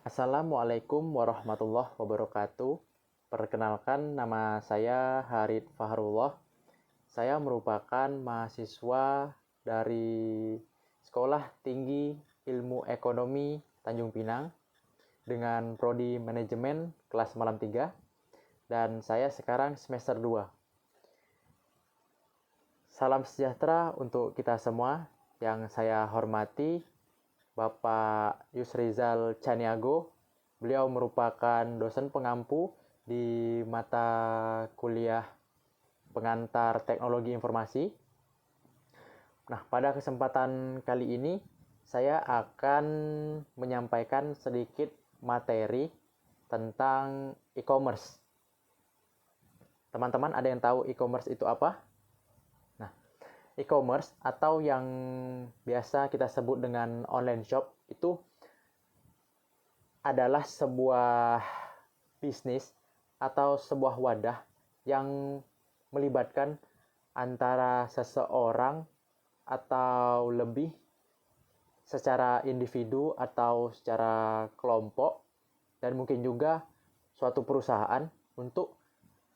Assalamualaikum warahmatullahi wabarakatuh. Perkenalkan, nama saya Harid Fahrullah. Saya merupakan mahasiswa dari Sekolah Tinggi Ilmu Ekonomi Tanjung Pinang dengan prodi manajemen kelas malam 3 dan saya sekarang semester 2. Salam sejahtera untuk kita semua. Yang saya hormati Bapak Yusrizal Caniago. Beliau merupakan dosen pengampu di mata kuliah pengantar teknologi informasi. Nah, pada kesempatan kali ini saya akan menyampaikan sedikit materi tentang e-commerce. Teman-teman ada yang tahu e-commerce itu apa? E-commerce atau yang biasa kita sebut dengan online shop itu adalah sebuah bisnis atau sebuah wadah yang melibatkan antara seseorang atau lebih secara individu atau secara kelompok dan mungkin juga suatu perusahaan untuk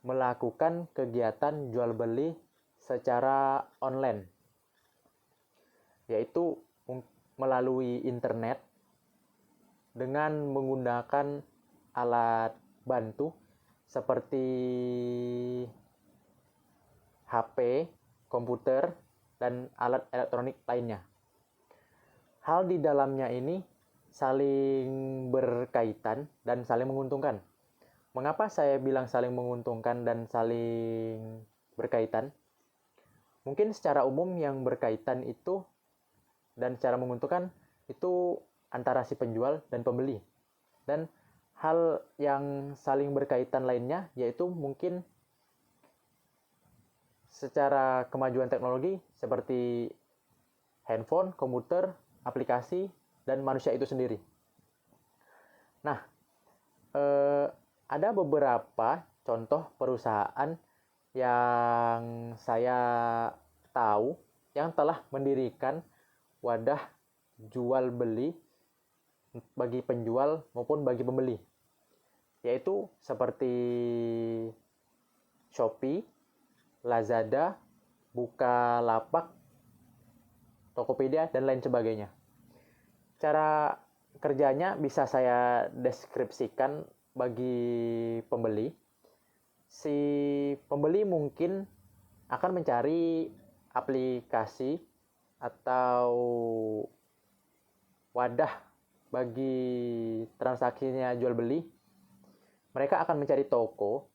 melakukan kegiatan jual beli secara online, yaitu melalui internet dengan menggunakan alat bantu seperti HP, komputer, dan alat elektronik lainnya. Hal di dalamnya ini saling berkaitan dan saling menguntungkan. Mengapa saya bilang saling menguntungkan dan saling berkaitan? Mungkin secara umum yang berkaitan itu dan secara menguntungkan itu antara si penjual dan pembeli. Dan hal yang saling berkaitan lainnya yaitu mungkin secara kemajuan teknologi seperti handphone, komputer, aplikasi, dan manusia itu sendiri. Nah, ada beberapa contoh perusahaan yang saya tahu yang telah mendirikan wadah jual beli bagi penjual maupun bagi pembeli, yaitu seperti Shopee, Lazada, Bukalapak, Tokopedia, dan lain sebagainya. Cara kerjanya bisa saya deskripsikan bagi pembeli. Si pembeli mungkin akan mencari aplikasi atau wadah bagi transaksinya jual beli. Mereka akan mencari toko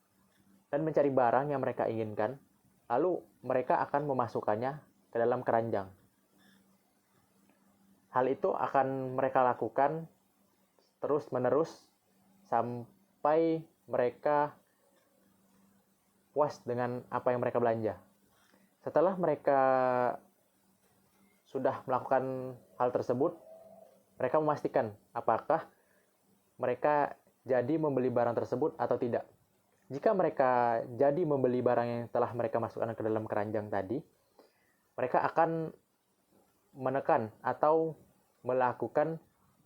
dan mencari barang yang mereka inginkan, lalu mereka akan memasukkannya ke dalam keranjang. Hal itu akan mereka lakukan terus-menerus sampai mereka puas dengan apa yang mereka belanja. Setelah mereka sudah melakukan hal tersebut, mereka memastikan apakah mereka jadi membeli barang tersebut atau tidak. Jika mereka jadi membeli barang yang telah mereka masukkan ke dalam keranjang tadi, mereka akan menekan atau melakukan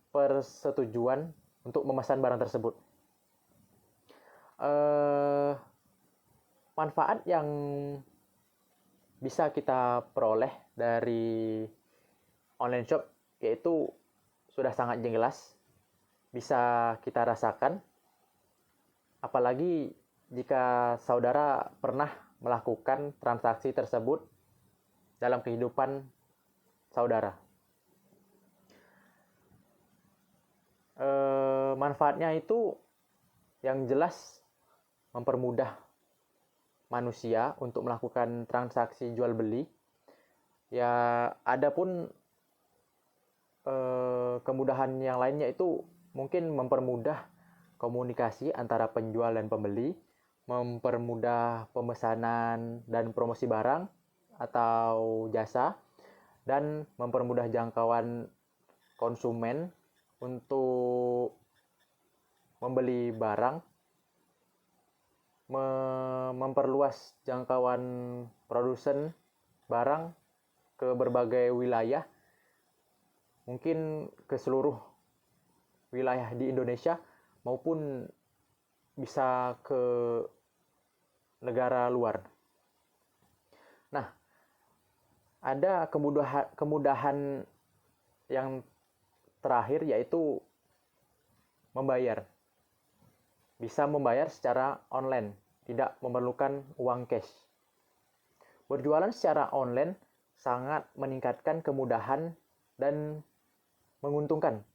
persetujuan untuk memesan barang tersebut. Manfaat yang bisa kita peroleh dari online shop yaitu sudah sangat jelas bisa kita rasakan, apalagi jika saudara pernah melakukan transaksi tersebut dalam kehidupan saudara. Manfaatnya itu yang jelas mempermudah manusia untuk melakukan transaksi jual beli. Ya, ada pun kemudahan yang lainnya itu mungkin mempermudah komunikasi antara penjual dan pembeli, mempermudah pemesanan dan promosi barang atau jasa, dan mempermudah jangkauan konsumen untuk membeli barang, memperluas jangkauan produsen barang ke berbagai wilayah, mungkin ke seluruh wilayah di Indonesia maupun bisa ke negara luar. Nah, ada kemudahan yang terakhir, yaitu membayar. Bisa membayar secara online, tidak memerlukan uang cash. Berjualan secara online sangat meningkatkan kemudahan dan menguntungkan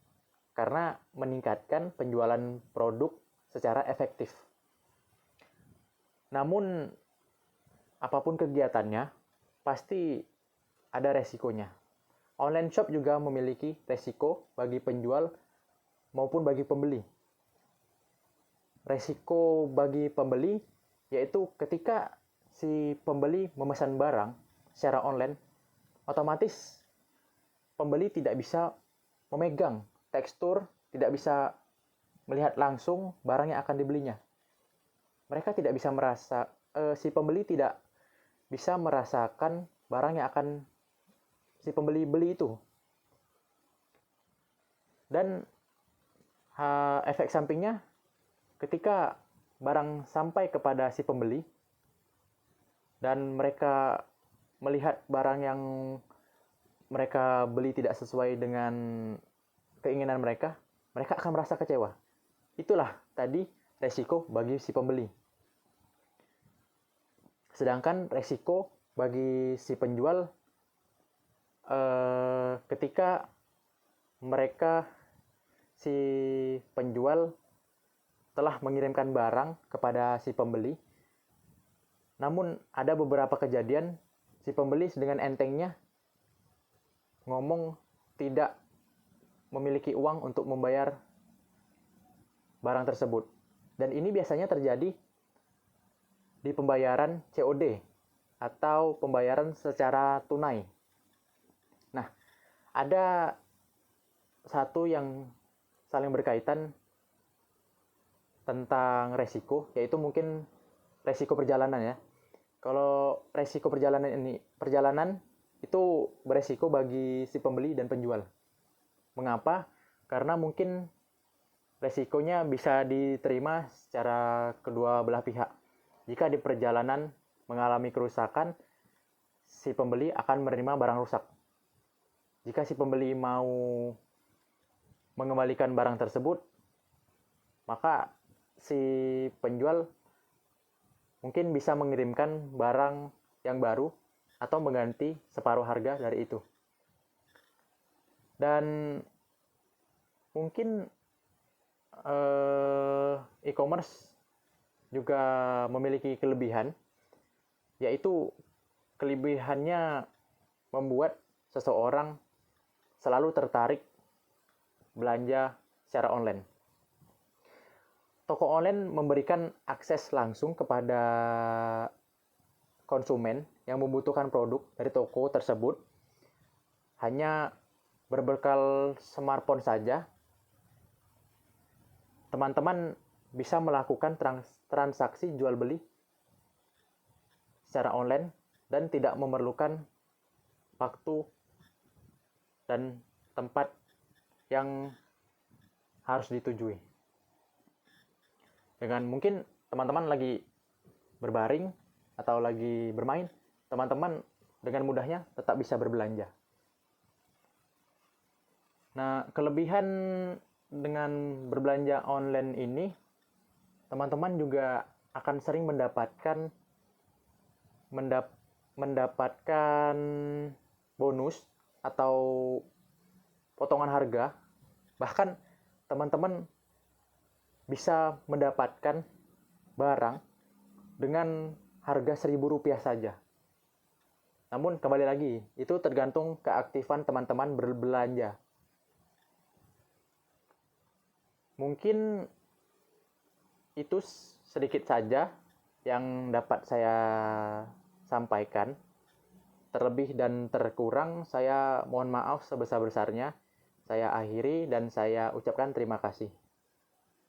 karena meningkatkan penjualan produk secara efektif. Namun, apapun kegiatannya, pasti ada resikonya. Online shop juga memiliki resiko bagi penjual maupun bagi pembeli. Resiko bagi pembeli yaitu ketika si pembeli memesan barang secara online, otomatis pembeli tidak bisa memegang tekstur, tidak bisa melihat langsung barang yang akan dibelinya. Mereka tidak bisa si pembeli tidak bisa merasakan barang yang akan si pembeli beli itu. Dan efek sampingnya, ketika barang sampai kepada si pembeli dan mereka melihat barang yang mereka beli tidak sesuai dengan keinginan mereka, mereka akan merasa kecewa. Itulah tadi resiko bagi si pembeli. Sedangkan resiko bagi si penjual ketika si penjual telah mengirimkan barang kepada si pembeli, namun ada beberapa kejadian si pembeli dengan entengnya ngomong tidak memiliki uang untuk membayar barang tersebut. Dan ini biasanya terjadi di pembayaran COD atau pembayaran secara tunai. Nah, ada satu yang saling berkaitan tentang resiko, yaitu mungkin resiko perjalanan ya. Kalau resiko perjalanan itu beresiko bagi si pembeli dan penjual. Mengapa? Karena mungkin resikonya bisa diterima secara kedua belah pihak. Jika di perjalanan mengalami kerusakan, si pembeli akan menerima barang rusak. Jika si pembeli mau mengembalikan barang tersebut, maka si penjual mungkin bisa mengirimkan barang yang baru atau mengganti separuh harga dari itu. Dan mungkin e-commerce juga memiliki kelebihan, yaitu kelebihannya membuat seseorang selalu tertarik belanja secara online. Toko online memberikan akses langsung kepada konsumen yang membutuhkan produk dari toko tersebut. Hanya berbekal smartphone saja, teman-teman bisa melakukan transaksi jual beli secara online dan tidak memerlukan waktu dan tempat yang harus ditujui. Dengan mungkin teman-teman lagi berbaring atau lagi bermain, teman-teman dengan mudahnya tetap bisa berbelanja. Nah, kelebihan dengan berbelanja online ini, teman-teman juga akan sering mendapatkan bonus atau potongan harga. Bahkan teman-teman bisa mendapatkan barang dengan harga Rp1.000 saja. Namun kembali lagi, itu tergantung keaktifan teman-teman berbelanja. Mungkin itu sedikit saja yang dapat saya sampaikan. Terlebih dan terkurang, saya mohon maaf sebesar-besarnya. Saya akhiri dan saya ucapkan terima kasih.